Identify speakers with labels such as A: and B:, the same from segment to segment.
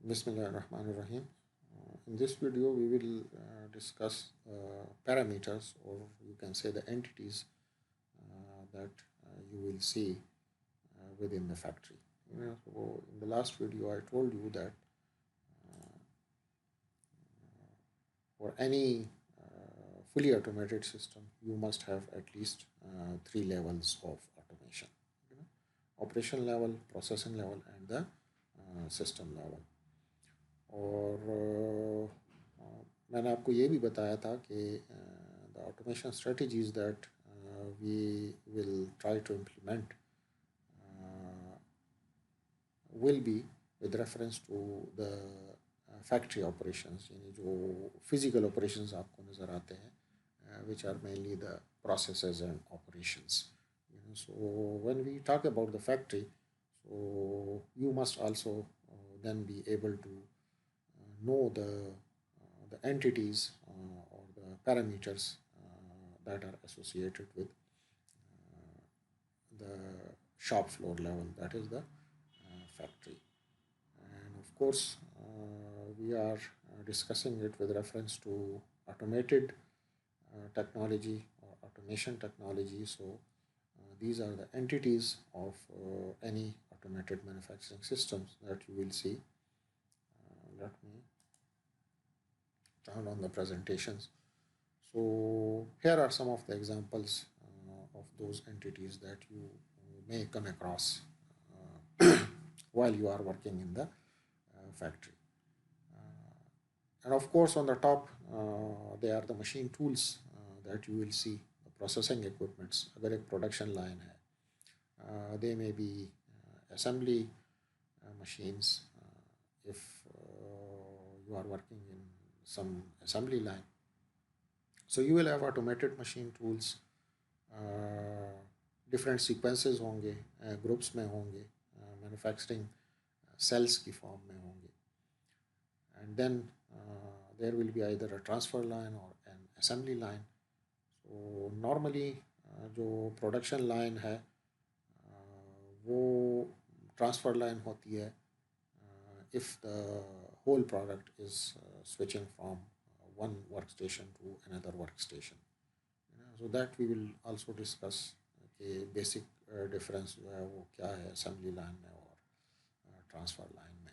A: Bismillahirrahmanirrahim. In this video, we will discuss parameters, or you can say the entities that you will see within the factory. So in the last video, I told you that for any fully automated system, you must have at least three levels of automation: operation level, processing level, and the system level. और मैंने आपको ये भी बताया था कि the automation strategies that we will try to implement will be with reference to the factory operations, यानी जो physical operations आपको नज़र आते हैं, which are mainly the processes and operations. So when we talk about the factory, so you must also then be able to know the entities or the parameters that are associated with the shop floor level, that is the factory. And of course, we are discussing it with reference to automated technology or automation technology. So these are the entities of any automated manufacturing systems that you will see. Let me turn on the presentations. So here are some of the examples of those entities that you may come across while you are working in the factory. And of course, on the top, they are the machine tools that you will see, the processing equipments. अगर एक production line है, they may be assembly machines if you are working in some assembly line. So you will have automated machine tools, different sequences होंगे, groups में होंगे, manufacturing cells की form में होंगे. And then there will be either a transfer line or an assembly line. So normally जो production line है वो transfer line होती है if the whole product is switching from one workstation to another workstation. So that we will also discuss कि basic difference जो है वो क्या है assembly line में और transfer line में.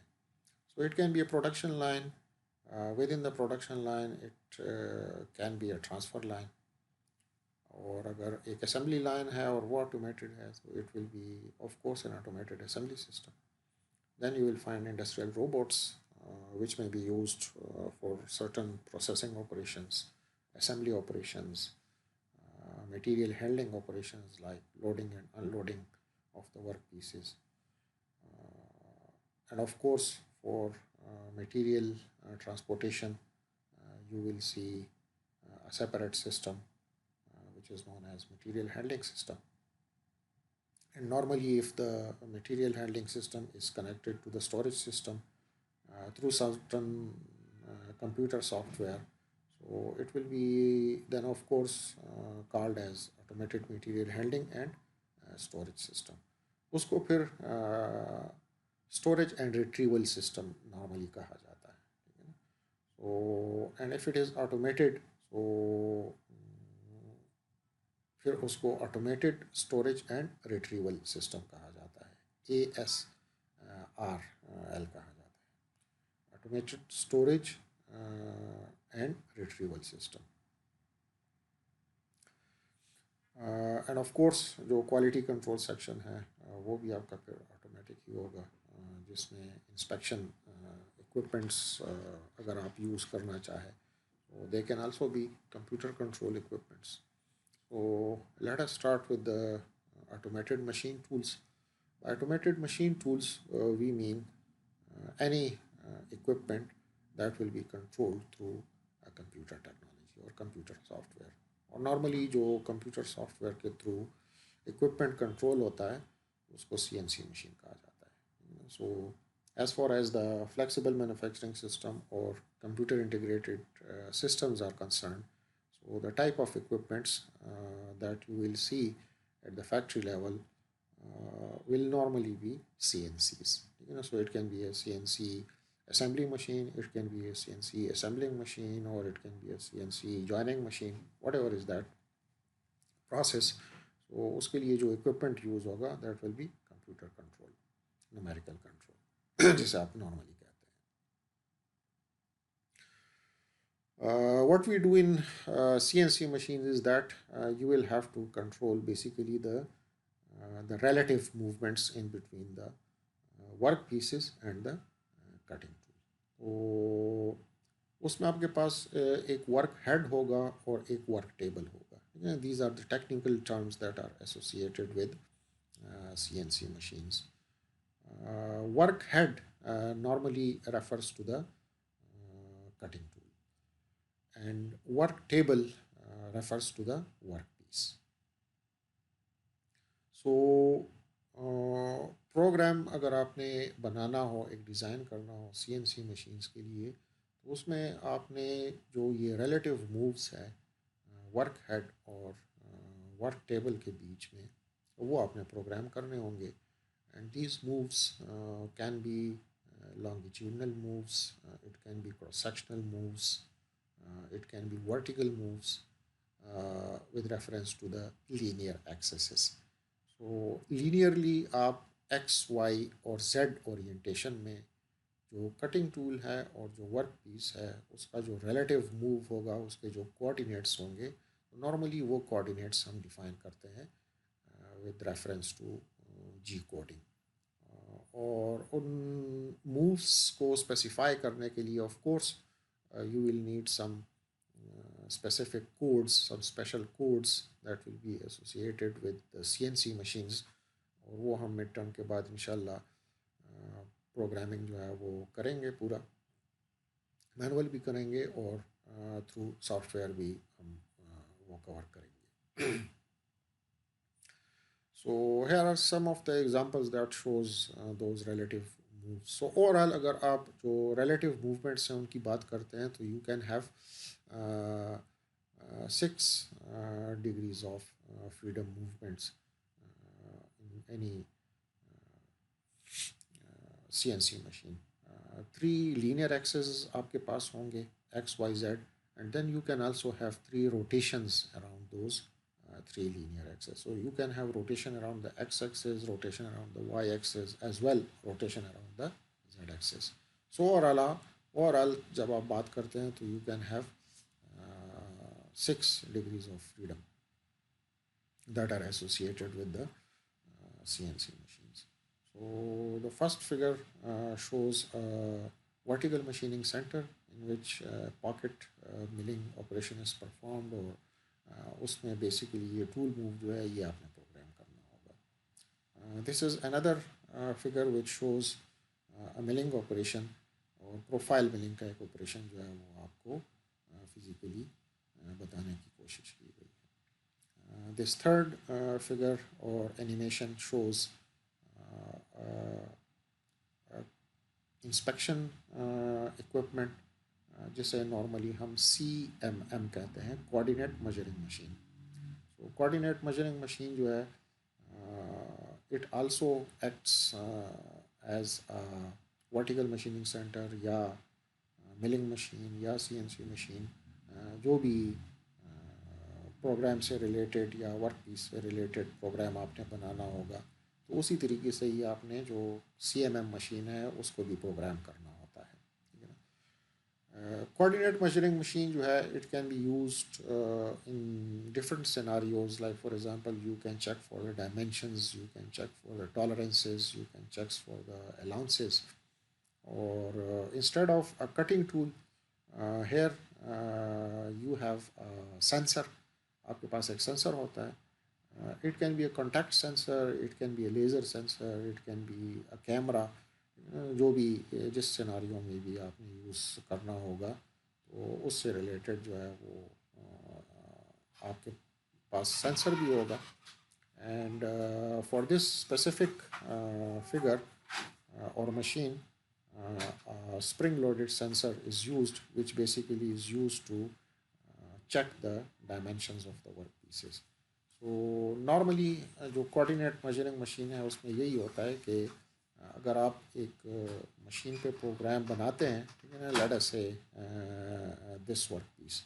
A: So it can be a production line. Within the production line, it can be a transfer line. और अगर एक assembly line है और वो automated है, so it will be of course an automated assembly system. Then you will find industrial robots which may be used for certain processing operations, assembly operations, material handling operations like loading and unloading of the work pieces. And of course, for material transportation, you will see a separate system which is known as material handling system. And normally, if the material handling system is connected to the storage system through certain computer software, so it will be then of course called as automated material handling and storage system. उसको फिर storage and retrieval system normally कहा जाता है. So and if it is automated, so फिर उसको automated storage and retrieval system कहा जाता है, ASRL कहा जाता है, automated storage and retrieval system. End of course जो क्वालिटी कंट्रोल सेक्शन है वो भी आपका फिर ऑटोमेटिक ही होगा, जिसमें इंस्पेक्शन इक्विपमेंट्स अगर आप यूज़ करना चाहें तो they can also be computer control equipments. So let us start with the automated machine tools. By automated machine tools, we mean any equipment that will be controlled through a computer technology or computer software. और normally जो computer software के through equipment control होता है उसको CNC machine कहा जाता है. So as far as the flexible manufacturing system or computer integrated systems are concerned, so the type of equipments that you will see at the factory level will normally be CNCs. So it can be a CNC assembly machine, it can be a CNC assembling machine, or it can be a CNC joining machine, whatever is that process. So उसके लिए जो equipment use होगा, that will be computer control, numerical control, जिसे आप normally कहते हैं. What we do in CNC machines is that you will have to control basically the relative movements in between the work pieces and the cutting tool. तो उसमें आपके पास एक work head होगा और एक वर्क टेबल होगा. These are the technical terms that are associated with CNC machines. Work head normally refers to the cutting tool, and work table refers to the workpiece. So program अगर आपने बनाना हो, एक design करना हो CNC machines के लिए, तो उसमें आपने जो ये रिलेटिव मूव्स है वर्क हेड और वर्क टेबल के बीच में, वो आपने प्रोग्राम करने होंगे. And these moves can be longitudinal moves, it can be cross-sectional moves, it can be vertical moves with reference to the linear axes. So linearly आप x, y और z orientation में जो कटिंग टूल है और जो work piece है उसका जो रिलेटिव मूव होगा, उसके जो कोऑर्डिनेट्स होंगे, नॉर्मली वो कोऑर्डिनेट्स हम डिफाइन करते हैं with reference to G coding. और उन मूव्स को स्पेसिफाई करने के लिए of course you will need some specific codes, some special codes that will be associated with the CNC machines. और वो हम मिड टर्म के बाद इंशाल्लाह प्रोग्रामिंग जो है वो करेंगे, पूरा मैनुअल भी करेंगे और थ्रू सॉफ्टवेयर भी हम वो कवर करेंगे. So here are some of the examples that shows those relative moves. So overall अगर आप जो relative movements हैं उनकी बात करते हैं, तो you can have 6 degrees of freedom movements in any CNC machine. 3 linear axes आपके पास होंगे, x, y, z, and then you can also have 3 rotations around those 3 linear axes. So you can have rotation around the x-axis, rotation around the y-axis, as well rotation around the z-axis. So overall जब आप बात करते हैं तो you can have 6 degrees of freedom that are associated with the CNC machines. So the first figure shows a vertical machining center in which pocket milling operation is performed, और उसमें basically ये tool move जो है ये आपने programme करना होगा. This is another figure which shows a milling operation, और प्रोफाइल मिलिंग का एक ऑपरेशन जो है वो आपको फिज़िकली बताने की कोशिश की गई है. दिस थर्ड फिगर और एनिमेशन शोज़ इंस्पेक्शन इक्विपमेंट, जिसे नॉर्मली हम CMM कहते हैं, coordinate measuring machine. So coordinate measuring machine जो है it also acts as a vertical machining centre या मिलिंग मशीन या CNC मशीन. जो भी प्रोग्राम से रिलेटेड या वर्क पीस से रिलेटेड प्रोग्राम आपने बनाना होगा, तो उसी तरीके से ही आपने जो CMM मशीन है उसको भी प्रोग्राम करना होता है. Coordinate measuring machine जो है it can be used in different scenarios, like for example you can check for the dimensions, you can check for the tolerances, you can check for the allowances, or instead of a cutting tool here you have a sensor. आपके पास एक sensor होता है. It can be a contact sensor, it can be a laser sensor, it can be a camera. जो भी जिस सिनारियों में भी आपने यूज़ करना होगा, तो उससे रिलेटेड जो है वो आपके पास सेंसर भी होगा. And for this specific figure और machine, spring loaded sensor is used, which basically is used to check the dimensions of the workpieces. So normally जो coordinate measuring machine है उसमें यही होता है कि अगर आप एक मशीन पे प्रोग्राम बनाते हैं, ठीक है ना, let us say this workpiece,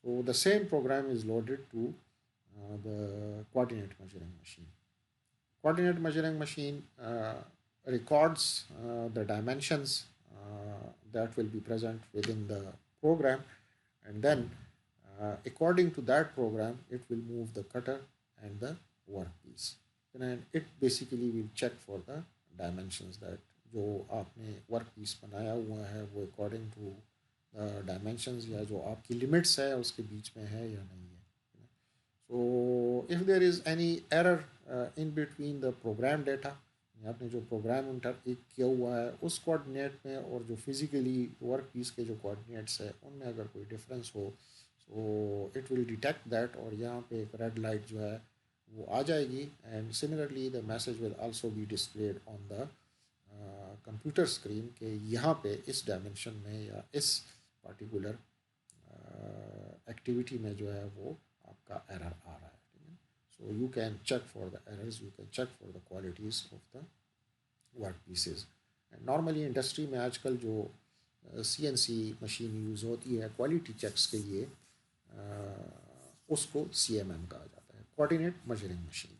A: so the same program is loaded to the coordinate measuring machine. Coordinate measuring machine records the dimensions that will be present within the program, and then according to that program it will move the cutter and the workpiece, and it basically will check for the dimensions that जो आपने work piece बनाया हुआ है वो according to dimensions या जो आपकी limits है उसके बीच में है या नहीं है. So if there is any error in between the program data, आपने जो प्रोग्राम इंटर एक किया हुआ है उस कोऑर्डिनेट में और जो फिजिकली वर्क पीस के जो कोऑर्डिनेट्स है उनमें अगर कोई डिफरेंस हो, so it will detect that, और यहाँ पे एक रेड लाइट जो है वो आ जाएगी, and similarly the message will also be displayed on the computer screen कि यहाँ पे इस डायमेंशन में या इस पार्टिकुलर एक्टिविटी में जो है वो आपका एरर आ रहा है. ठीक है, so you can check for the errors, you can check for the qualities of the workpieces. Normally industry में आजकल जो CNC मशीन यूज़ होती है क्वालिटी चेक्स के लिए, उसको CMM कहा जाता है, coordinate measuring machine.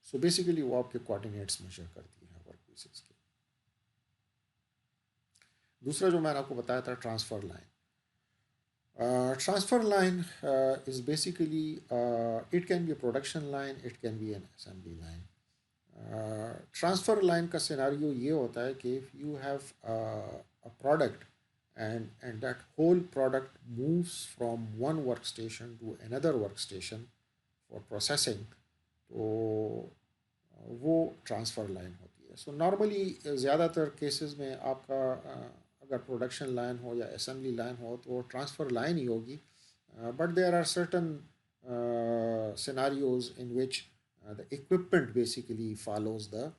A: So basically वो आपके कोऑर्डिनेट्स मेजर करती है वर्क पीसेज के. दूसरा जो मैंने आपको बताया था transfer line. Transfer line is basically it can be a production line, it can be an assembly line. Transfer line का scenario ये होता है कि if you have a product and that whole product moves from one workstation to another workstation for processing, तो वो transfer line होती है. So normally ज़्यादातर केसेस में आपका अगर प्रोडक्शन लाइन हो या असेंबली लाइन हो तो ट्रांसफ़र लाइन ही होगी, but there are certain scenarios in which the equipment basically follows the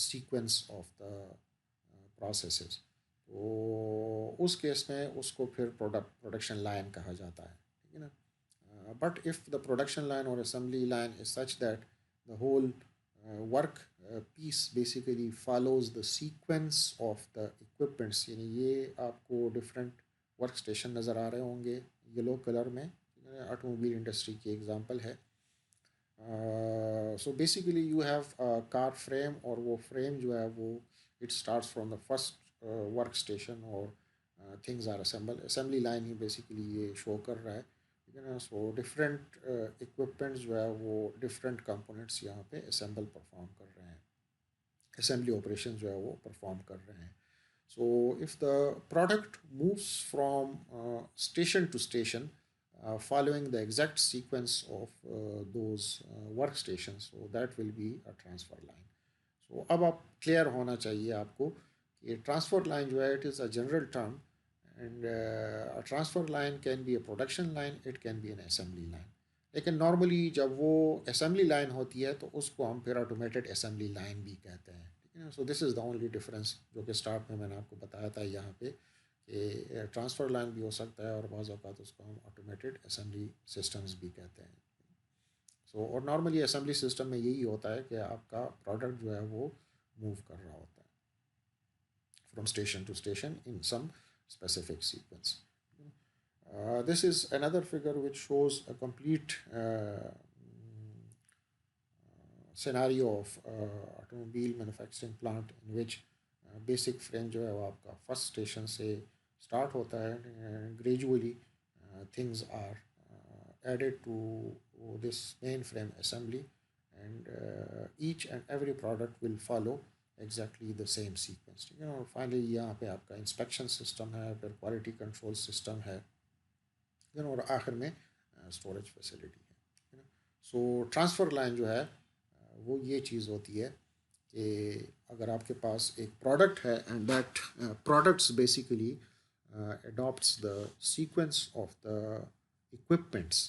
A: sequence of the processes. तो उस केस में उसको फिर प्रोडक्शन लाइन कहा जाता है. ठीक है ना. But if the production line or assembly line is such that the whole work piece basically follows the sequence of the equipments, यानी ये आपको different workstation नज़र आ रहे होंगे येलो कलर में, ऑटोमोबाइल इंडस्ट्री की एग्जांपल है. So basically you have a car frame, और वो frame जो है वो it starts from the first workstation और things are assembled. Assembly line he basically ये show कर रहा है. सो डिफरेंट इक्विपमेंट्स जो है वो डिफरेंट कंपोनेंट्स यहाँ पे असेंबल परफॉर्म कर रहे हैं, असेंबली ऑपरेशन जो है वो परफॉर्म कर रहे हैं. So if the product moves from station to station following the exact sequence of those workstations, so that will be a transfer line. So अब आप क्लियर होना चाहिए आपको कि ट्रांसफ़र लाइन जो है it is a general term, and a transfer line can be a production line, it can be an assembly line. लेकिन normally जब वो असेंबली लाइन होती है तो उसको हम फिर ऑटोमेटेड असेंबली लाइन भी कहते हैं. ठीक है ना. So this is the only difference जो कि स्टार्ट में मैंने आपको बताया था यहाँ पे कि ट्रांसफ़र लाइन भी हो सकता है और बाज़ औक़ात उसको हम ऑटोमेटेड असेंबली सिस्टम्स भी कहते हैं. सो और नॉर्मली असेंबली सिस्टम में यही होता है कि आपका प्रोडक्ट जो है वो मूव कर रहा होता है from station to station in some specific sequence. This is another figure which shows a complete scenario of automobile manufacturing plant in which basic frame जो है वो आपका first station से start होता है, gradually things are added to this main frame assembly, and each and every product will follow exactly the same sequence. ठीक है ना. और फाइनली यहाँ पे आपका इंस्पेक्शन सिस्टम है, फिर क्वालिटी कंट्रोल सिस्टम है, ठीक है ना, और आखिर में स्टोरेज फैसिलिटी है. सो ट्रांसफ़र लाइन जो है वो ये चीज़ होती है कि अगर आपके पास एक प्रोडक्ट है and that products basically adopts the sequence of the equipments,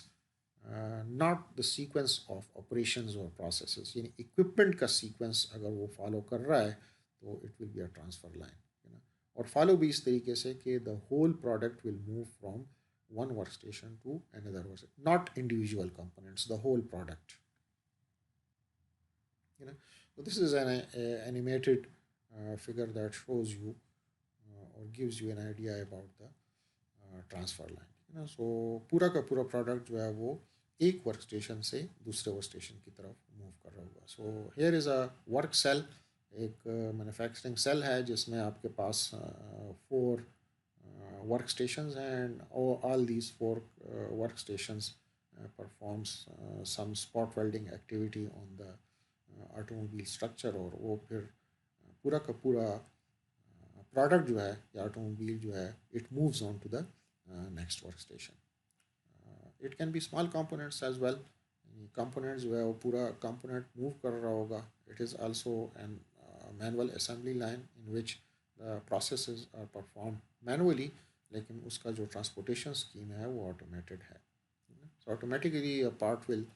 A: not the sequence of operations और प्रोसेसेस. यानी इक्विपमेंट का सीक्वेंस अगर वो फॉलो कर रहा है तो it will be a transfer line. और फॉलो भी इस तरीके से कि the whole product will move from one work station to another work, not individual components, the whole product. So this is an animated figure that shows you or gives you an idea about the transfer line, so पूरा का पूरा product जो है वो एक work station से दूसरे work station की तरफ मूव कर रहा होगा. So here is a work cell, एक मैन्युफैक्चरिंग सेल है जिसमें आपके पास 4 वर्क स्टेशंस हैं and all these 4 work stations performs some spot welding activity on the automobile structure, और वो फिर पूरा का पूरा प्रोडक्ट जो है या ऑटोमोबाइल जो है it moves on to the next work station. It can be small components as well. Components जो है वो पूरा कंपोनेंट मूव कर रहा होगा. It is also an manual assembly line in which the processes are perform manually, लेकिन उसका जो ट्रांसपोर्टेशन स्कीम है वो ऑटोमेटेड है. So automatically a part will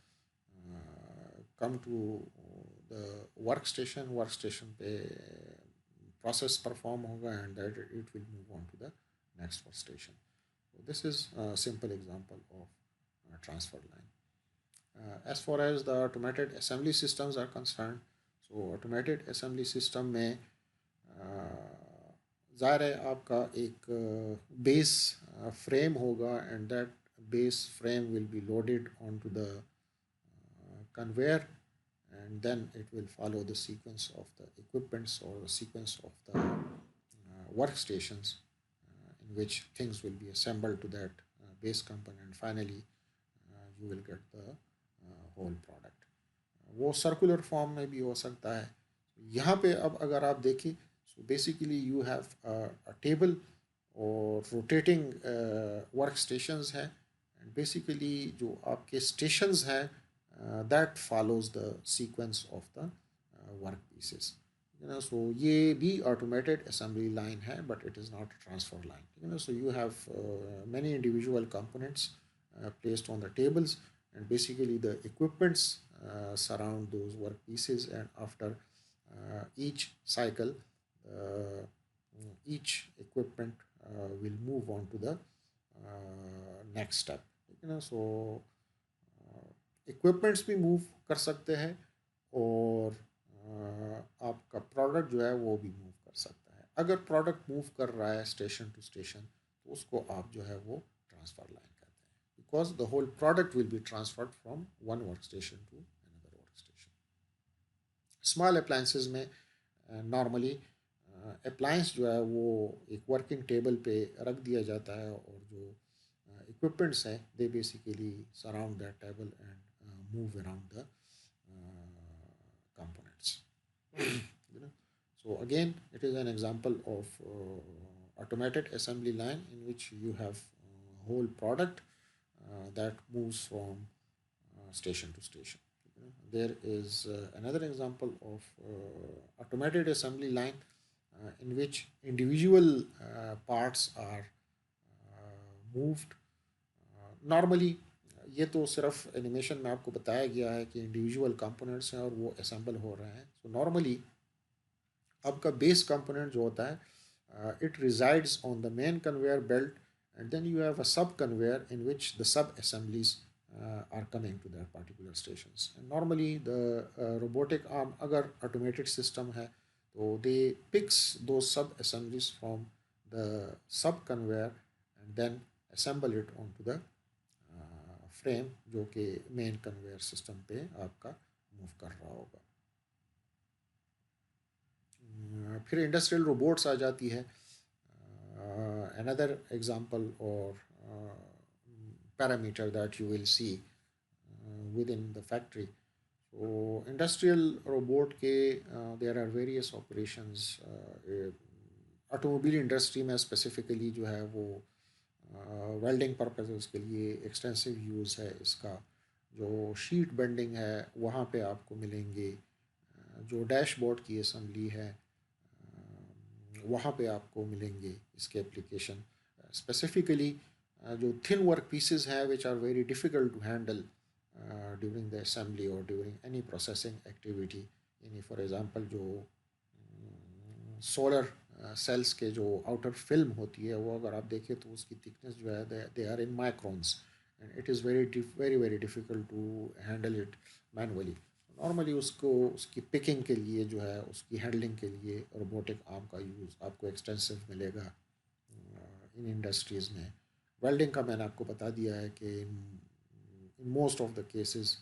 A: come to the work station पे process perform होगा and that it will move on to the next workstation. So this is a simple example of a transfer line. As far as the automated assembly systems are concerned, so automated assembly system में ज़ाहिर है आपका एक base frame होगा and that base frame will be loaded onto the conveyor, and then it will follow the sequence of the equipments or the sequence of the workstations in which things will be assembled to that base component. Finally, you will get the whole product. वो circular form में भी हो सकता है. यहाँ पे अब अगर आप देखें, so basically you have a table और rotating work stations हैं, and basically जो आपके stations हैं that follows the sequence of the work pieces. So ये भी automated assembly line है, but it is not a transfer line. So you have many individual components placed on the tables, and basically the equipments surround those work pieces, and after each cycle each equipment will move on to the next step. So equipments भी move कर सकते हैं और आपका product जो है वो भी मूव कर सकता है. अगर प्रोडक्ट मूव कर रहा है स्टेशन टू स्टेशन तो उसको आप जो है वो ट्रांसफ़र लाइन कहते हैं, because the whole product will be transferred from one work station to another work station. Small appliances में नॉर्मली अप्लायंस जो है वो एक वर्किंग टेबल पे रख दिया जाता है, और जो equipments हैं they basically surround that table and move around the components. So again, it is an example of automated assembly line in which you have whole product that moves from station to station. There is another example of automated assembly line in which individual parts are moved. Normally ये तो सिर्फ animation में आपको बताया गया है कि individual components हैं और वो असेंबल हो रहे हैं. सो नॉर्मली आपका बेस कंपोनेंट जो होता है it resides on the main conveyor belt, and then you have a sub conveyor in which the sub assemblies are coming to that particular stations. Normally the robotic arm अगर automated system है तो they picks दो sub assemblies from the sub conveyor and then assemble it onto the frame जो कि main conveyor system पे आपका move कर रहा होगा. फिर इंडस्ट्रियल रोबोट्स आ जाती है. अनदर एग्जांपल और parameter that you will see within the factory. तो इंडस्ट्रियल रोबोट के there are various operations. Automobile industry में स्पेसिफिकली जो है वो वेल्डिंग पर्पसेस के लिए एक्सटेंसिव यूज़ है इसका. जो शीट बेंडिंग है वहाँ पे आपको मिलेंगे. जो डैशबोर्ड की असम्बली है वहाँ पे आपको मिलेंगे इसके एप्लीकेशन. स्पेसिफिकली जो थिन वर्क पीसेस हैं which are very difficult to handle during the assembly और ड्यूरिंग एनी प्रोसेसिंग एक्टिविटी. यानी फॉर एग्ज़ाम्पल जो सोलर सेल्स के जो आउटर फिल्म होती है वो अगर आप देखें तो उसकी थिकनेस जो है they are in microns, and it is very very difficult to handle it manually. Normally उसको उसकी पिकिंग के लिए जो है उसकी हैंडलिंग के लिए रोबोटिक आर्म का यूज़ आपको एक्सटेंसिव मिलेगा इन इंडस्ट्रीज़ में। वेल्डिंग का मैंने आपको बता दिया है कि in most of the cases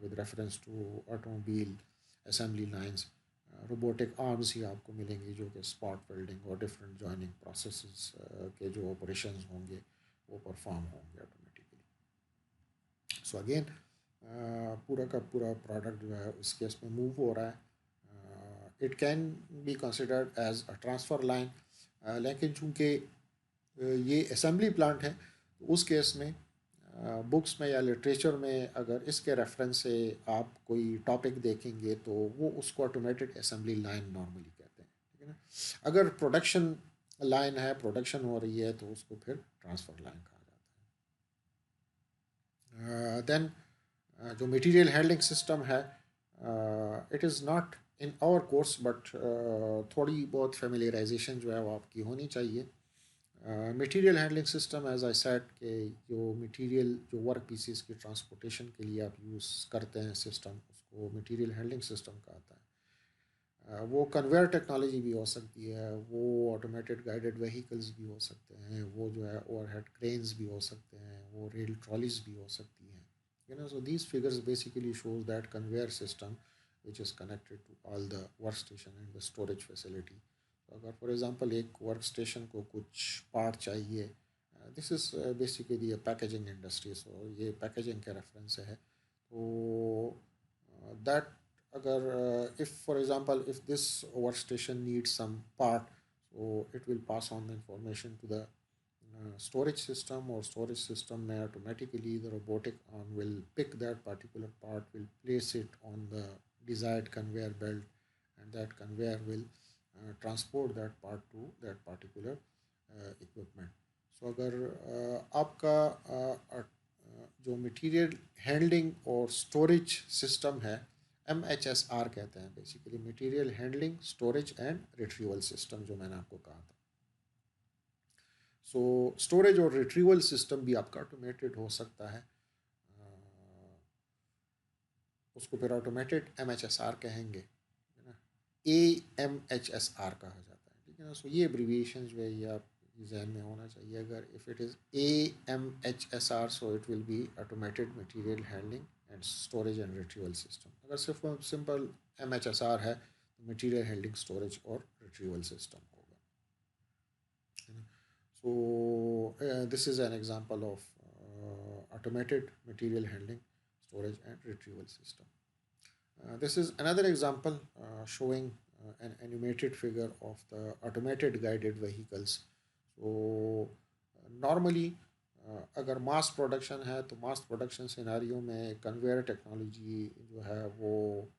A: with reference to automobile assembly lines robotic arms ही आपको मिलेंगी जो कि स्पॉट वेल्डिंग और डिफरेंट जॉइनिंग प्रोसेसेस के जो ऑपरेशंस होंगे वो परफॉर्म होंगे ऑटोमेटिकली। सो अगेन पूरा का पूरा प्रोडक्ट जो है उस केस में मूव हो रहा है। It can be considered as a transfer line, लेकिन चूँकि ये असेंबली प्लांट है तो उस केस में बुक्स में या लिटरेचर में अगर इसके रेफरेंस से आप कोई टॉपिक देखेंगे तो वो उसको ऑटोमेटेड असेंबली लाइन नॉर्मली कहते हैं, ठीक है ना। अगर प्रोडक्शन लाइन है, प्रोडक्शन हो रही है, तो उसको फिर ट्रांसफ़र लाइन कहा जाता है। देन जो मटेरियल हैंडलिंग सिस्टम है, it is not in our course but थोड़ी बहुत फेमिलियराइजेशन जो है वो आपकी होनी चाहिए। Material handling system as I said कि जो मटेरियल जो वर्क पीसीस की ट्रांसपोर्टेशन के लिए आप यूज़ करते हैं सिस्टम, उसको मटेरियल हैंडलिंग सिस्टम कहता है। वो कन्वेयर टेक्नोलॉजी भी हो सकती है, वो ऑटोमेटेड गाइडेड व्हीकल्स भी हो सकते हैं, वो जो है ओवरहेड क्रेन्स भी हो सकते हैं, वो रेल ट्रॉलीज भी हो सकती हैं, you know. So these figures basically shows that conveyor system which is connected to all the work station and the storage facility. तो अगर फॉर एग्जांपल एक वर्क स्टेशन को कुछ पार्ट चाहिए, this is basically packaging industry, so ये packaging के reference से है। तो दैट अगर if for example if this workstation needs some part, so it will pass on the information to the storage system, or storage system may automatically the robotic arm will pick that particular part, will place it on the desired conveyor belt, and that conveyor will transport that part to that particular equipment. So अगर आपका जो material handling और storage system है, MHSR कहते हैं basically, material handling storage and retrieval system, जो मैंने आपको कहा था। सो स्टोरेज और रिट्रीवल सिस्टम भी आपका ऑटोमेटेड हो सकता है, उसको फिर ऑटोमेटेड MHSR कहेंगे, है ना। AMHSR कहा जाता है, ठीक है ना। सो ये एब्रीविएशन जो है ये आप जहन में होना चाहिए। अगर if it is AMHSR, so it will B automated material handling and storage and retrieval system. अगर सिर्फ सिंपल MHSR है तो मटेरियल हैंडलिंग स्टोरेज और रिट्रीवल सिस्टम होगा, है ना। So this is an example of automated material handling, storage and retrieval system. This is another example showing an animated figure of the automated guided vehicles. So normally अगर mass production है तो mass production scenario में conveyor technology जो है वो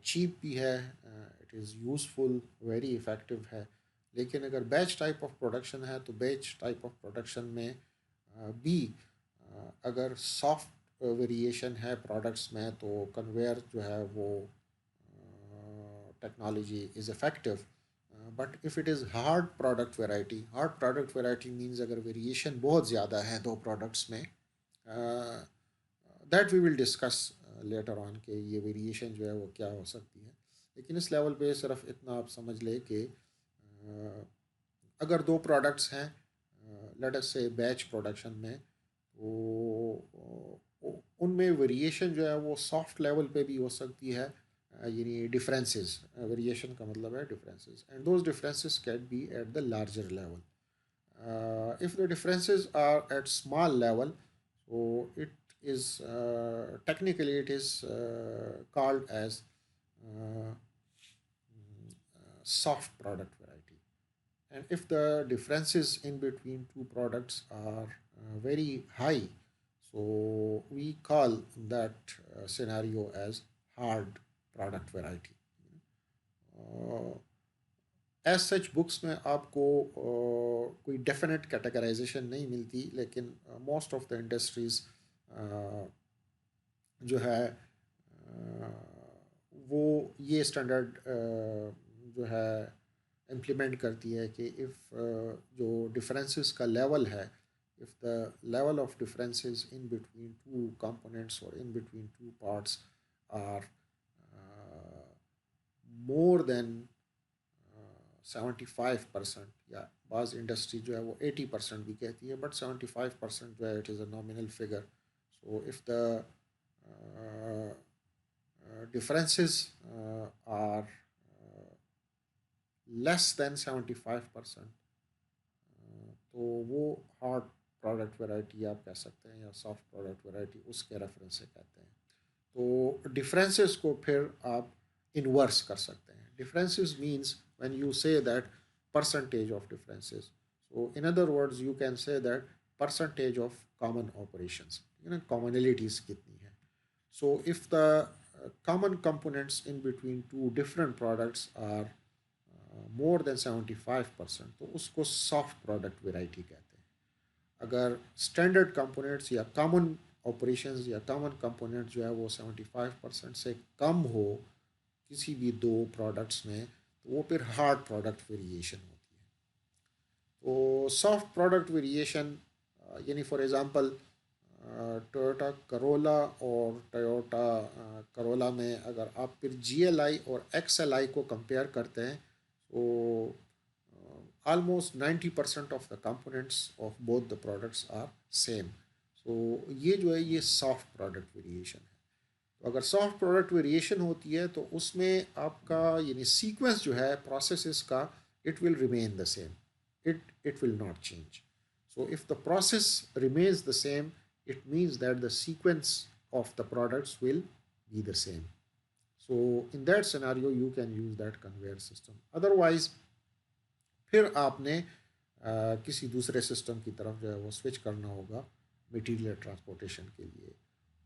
A: cheap भी है, it is useful, very effective है। लेकिन अगर बैच टाइप ऑफ प्रोडक्शन है तो बैच टाइप ऑफ प्रोडक्शन में भी अगर सॉफ्ट वेरिएशन है प्रोडक्ट्स में तो कन्वेयर जो है वो technology is effective. But if it is hard product variety means अगर वेरिएशन बहुत ज़्यादा है दो प्रोडक्ट्स में, that we will discuss later on कि ये वेरिएशन जो है वो क्या हो सकती है। लेकिन इस लेवल पे सिर्फ इतना आप समझ ले कि अगर दो प्रोडक्ट्स हैं लेट अस से बैच प्रोडक्शन में, तो उनमें वेरिएशन जो है वो सॉफ्ट लेवल पे भी हो सकती है, यानी डिफरेंसेस, वेरिएशन का मतलब है differences, and those differences can be at the larger level. If the differences are at small level, so it is technically it is called as uh, soft product variety. And if the differences in between two products are very high, so we call that scenario as hard product variety. As such books में आपको कोई definite categorisation नहीं मिलती, लेकिन most of the industries जो है वो ये स्टैंडर्ड जो है इम्प्लीमेंट करती है कि इफ़ जो डिफरेंसेस का लेवल है, if the level of differences in between two components और in between two parts are more than 75%, या बाज़ इंडस्ट्री जो है वो 80% भी कहती है, बट 75% जो है it is a nominal figure. So if the differences are less than 75%, तो वो हार्ड प्रोडक्ट वैरायटी आप कह सकते हैं, या सॉफ्ट प्रोडक्ट वैरायटी उसके रेफरेंस से कहते हैं. तो डिफरेंसेस को फिर आप इन्वर्स कर सकते हैं. Differences means when you say that percentage of differences. So in other words you can say that percentage of common operations, commonalities कितनी है. So if the common components in between two different products are more than 75%, तो उसको soft product variety कहते हैं. अगर standard components या common operations या common components जो है वो 75% से कम हो किसी भी दो products में, तो वो फिर hard product variation होती है. तो soft product variation यानी for example टोयोटा करोला और टोयोटा करोला में अगर आप फिर GLI और XLI को कंपेयर करते हैं, तो almost 90% of the components of both the products are same. So ये जो है ये soft product variation है. तो अगर soft product variation होती है तो उसमें आपका यानी sequence जो है processes का, it will remain the same. It will not change. So if the process remains the same, it means that the sequence of the products will be the same. So in that scenario you can use that conveyor system. Otherwise फिर आपने किसी दूसरे system की तरफ जो है वो switch करना होगा मटेरियल ट्रांसपोर्टेशन के लिए.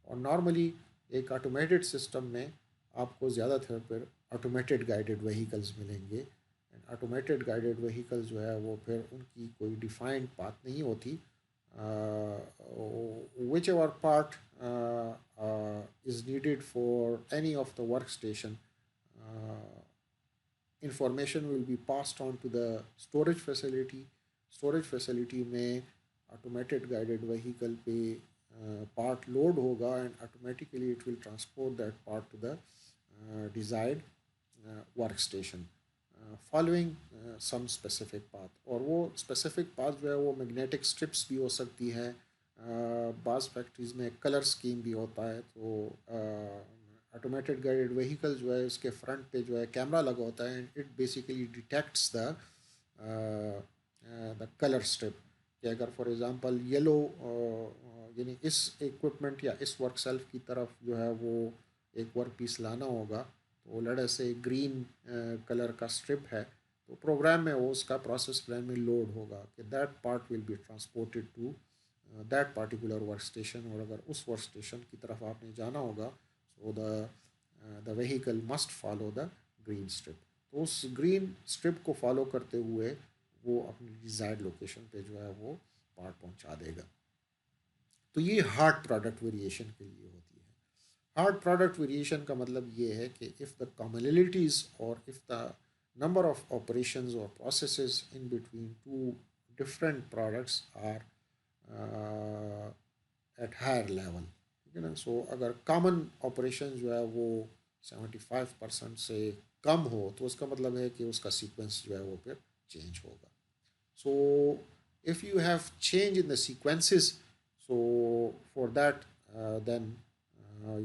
A: और नॉर्मली एक ऑटोमेटेड सिस्टम में आपको ज़्यादातर फिर ऑटोमेटेड गाइडेड व्हीकल्स मिलेंगे. एंड ऑटोमेटेड गाइडेड व्हीकल्स जो है वो फिर उनकी कोई डिफाइंड पाथ नहीं होती. whichever part is needed for any of the workstation, information will be passed on to the storage facility. Storage facility में automated guided vehicle पे part load होगा, and automatically it will transport that part to the desired workstation following some specific path. और वो specific path जो है वो magnetic strips भी हो सकती है. बाज़ फैक्ट्रीज़ में कलर स्कीम भी होता है. तो ऑटोमेटेड गाइडेड व्हीकल जो है उसके फ्रंट पे जो है कैमरा लगा होता है, and it basically detects the colour strip. कि अगर फॉर एग्जांपल येलो यानी इस इक्विपमेंट या इस वर्क सेल्फ की तरफ जो है वो एक वर्क पीस लाना होगा, तो लड़े से ग्रीन कलर का स्ट्रिप है, तो प्रोग्राम में वो उसका प्रोसेस प्लान में लोड होगा कि that part will be transported to that particular work station. और अगर उस वर्क स्टेशन की तरफ आपने जाना होगा, so the vehicle must follow the green strip. तो उस ग्रीन स्ट्रिप को फॉलो करते हुए वो अपनी डिजायर्ड लोकेशन पे जो है वो पार्ट पहुंचा देगा. तो ये हार्ड प्रोडक्ट वेरिएशन के लिए होती है. हार्ड प्रोडक्ट वेरिएशन का मतलब ये है कि इफ़ द कॉमनलिटीज़ और if the number of operations or processes in between two different products are at higher level. ठीक है ना. सो अगर कॉमन ऑपरेशन जो है वो 75% से कम हो, तो उसका मतलब है कि उसका सीक्वेंस जो है वो फिर चेंज होगा. So if you have change in the sequences, so for that then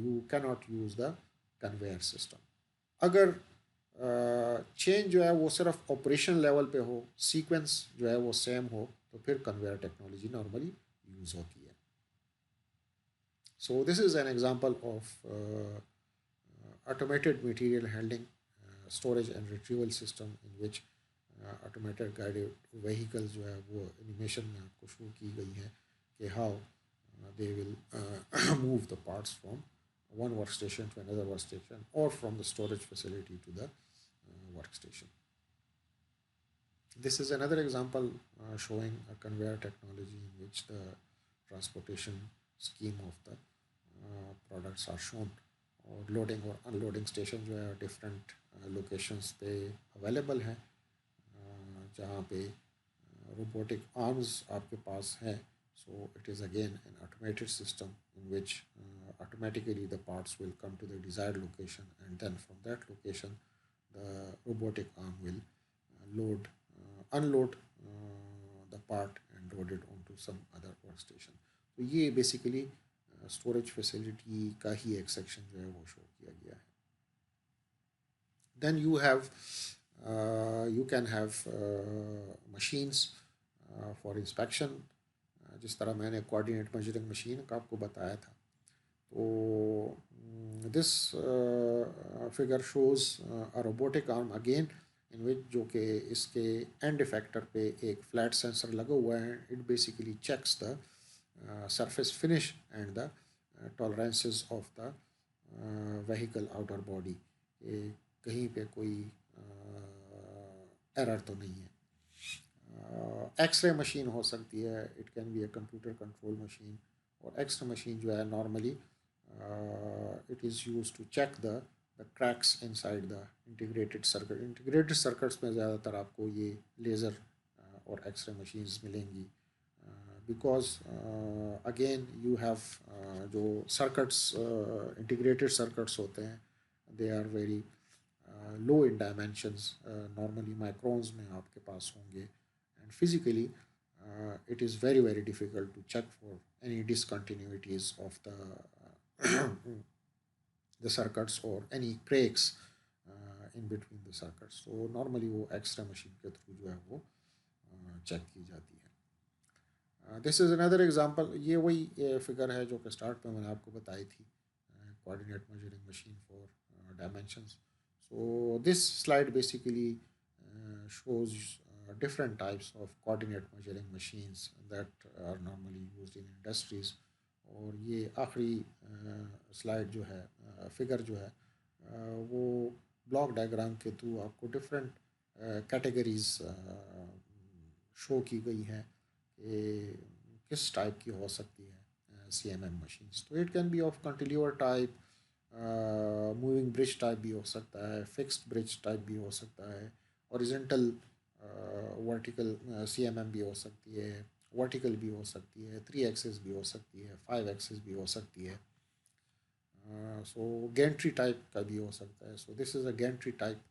A: you can not use the conveyor system. अगर चेंज जो है वो सिर्फ ऑपरेशन लेवल पे हो, सीक्वेंस जो है वो सेम हो, तो फिर कन्वेयर टेक्नोलॉजी नॉर्मली यूज़ होती है. So this is an example of automated material handling, storage and retrieval system in which automated guided vehicles जो है वो एनिमेशन में आपको शो की गई है कि how they will move the parts from one workstation to another workstation, or from the storage facility to the workstation. This is another example showing a conveyor technology in which the transportation scheme of the products are shown. और loading और unloading station जो है different locations पे available हैं, जहाँ पे robotic arms आपके पास हैं. So it is again an automated system in which automatically the parts will come to the desired location, and then from that location the robotic arm will load unload the part and load it onto some other workstation. तो ये basically storage facility का ही एक section जो है वो show किया गया है. Then you can have machines for inspection. जिस तरह मैंने कोऑर्डिनेट मेजरिंग मशीन का आपको बताया था. तो this figure shows a robotic arm again in which जो कि इसके एंड इफेक्टर पे एक फ्लैट सेंसर लगा हुआ है. It basically checks the surface finish and the tolerances of the vehicle outer body. कहीं पे कोई एरर तो नहीं है. एक्सरे मशीन हो सकती है. It can be a computer control machine. और एक्सरे मशीन जो है normally it is use to check the cracks inside the integrated circuit. Integrated circuits में ज़्यादातर आपको ये लेज़र और एक्सरे मशीन्स मिलेंगी. बिकॉज अगेन यू हैव जो सर्किट्स इंटीग्रेटेड सर्किट्स होते हैं they are very low in dimensions. Normally microns में आपके पास होंगे. And physically it is very very difficult to check for any discontinuities of the circuits or any breaks in between the circuits. So normally वो x ray machine के through जो है वो check की जाती है. This is another example. ये वही फिगर है जो कि स्टार्ट में मैंने आपको बताई थी. Coordinate measuring machine for dimensions. So this slide basically shows different types of coordinate measuring machines that are normally used in industries. और ये आखिरी स्लाइड जो है फिगर जो है वो ब्लॉक डायग्राम के थ्रू आपको डिफरेंट कैटेगरीज शो की गई हैं कि किस टाइप की हो सकती है CMM मशीन्स. तो it can be of cantilever type, moving bridge type भी हो सकता है, फिक्स्ड ब्रिज टाइप भी हो सकता है, हॉरिजॉन्टल वर्टिकल CMM भी हो सकती है, वर्टिकल भी हो सकती है, 3 एक्सिस भी हो सकती है, 5 एक्सिस भी हो सकती है. सो गैंट्री टाइप का भी हो सकता है. So this is a Gentry type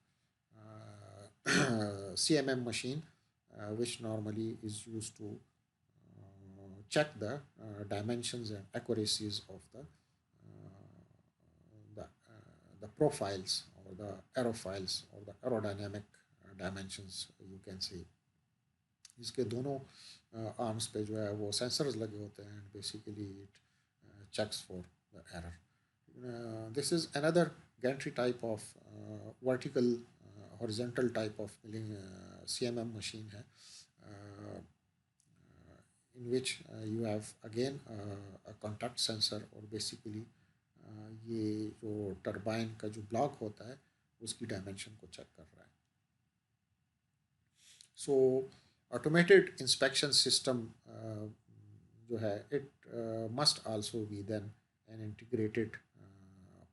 A: CMM machine which normally is used to check the dimensions and accuracies of the profiles or the aerofiles or the aerodynamic dimensions you can say. इसके दोनों arms पे जो है वो sensors लगे होते हैं. Basically it checks for the error. This is another gantry type of vertical horizontal type of CMM machine है in which you have again a contact sensor. और बेसिकली ये जो टरबाइन का जो ब्लॉक होता है उसकी डायमेंशन को चेक कर रहा है. सो ऑटोमेटेड इंस्पेक्शन सिस्टम जो है it must also be then an integrated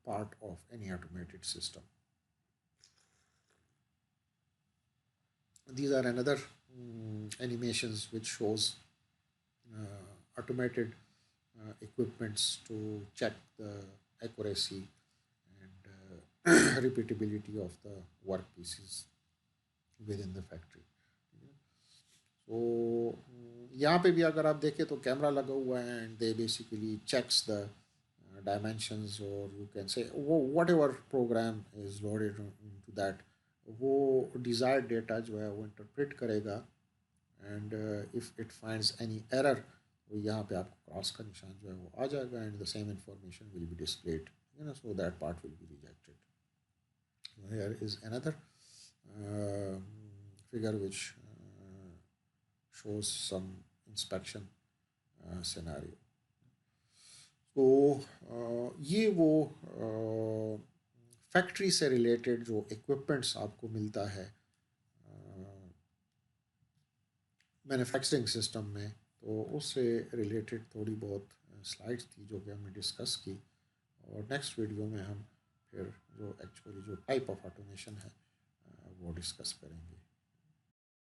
A: part of any automated system. These are another animations which shows automated equipments to check the accuracy and repeatability of the work pieces within the factory. So यहाँ पे भी अगर आप देखें तो camera लगा हुआ है and they basically checks the dimensions or you can say whatever program is loaded into that वो desired data जो है वो interpret करेगा and if it finds any error तो यहाँ पे आपको क्रॉस का निशान जो है वो आ जाएगा and the same information will be displayed, so that part will be rejected. Here is another figure which shows some inspection scenario. तो ये वो फैक्ट्री से रिलेटेड जो इक्विपमेंट्स आपको मिलता है मैन्युफैक्चरिंग सिस्टम में, तो उससे रिलेटेड थोड़ी बहुत स्लाइड्स थी जो कि हमने डिस्कस की. और नेक्स्ट वीडियो में हम फिर जो एक्चुअली जो टाइप ऑफ ऑटोमेशन है वो डिस्कस करेंगे.